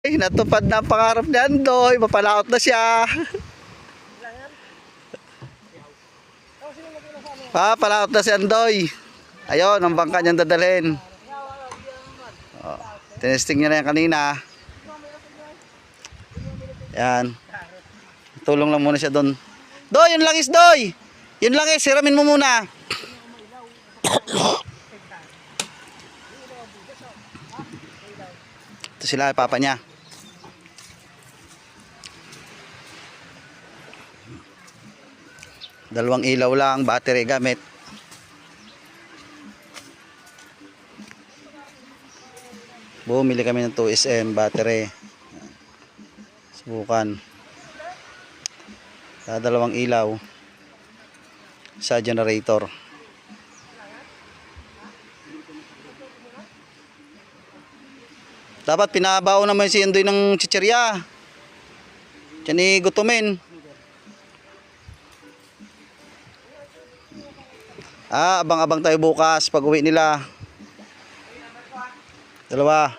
Ay, natupad na ang pangarap ni Andoy. Mapalaot na siya. Palaot na si Andoy. Ayun, ang bangka niyang dadalhin. Oh, tinesting niya na yan kanina. Yan. Tulong lang muna siya doon. Doy, yung langis, Doy! Yung langis, siramin mo muna. Ito sila, papa niya. Dalawang ilaw lang, battery gamit. Bumili kami ng 2SM battery. Subukan. Dalawang ilaw sa generator. Dapat pinabao naman si Andoy ng chichirya. Diyan gutumin. Abang-abang tayo bukas pag uwi nila. Dalawa.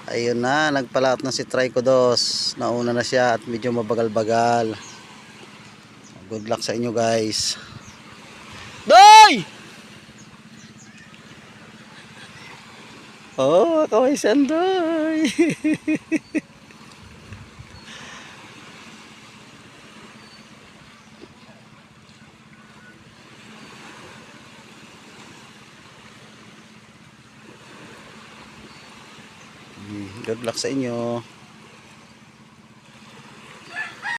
Ayun na, nagpalaot na si Tricodos. Nauna na siya at medyo mabagal-bagal. Good luck sa inyo, guys. Doy! Oh, kaway si Andoy. Good luck sa inyo.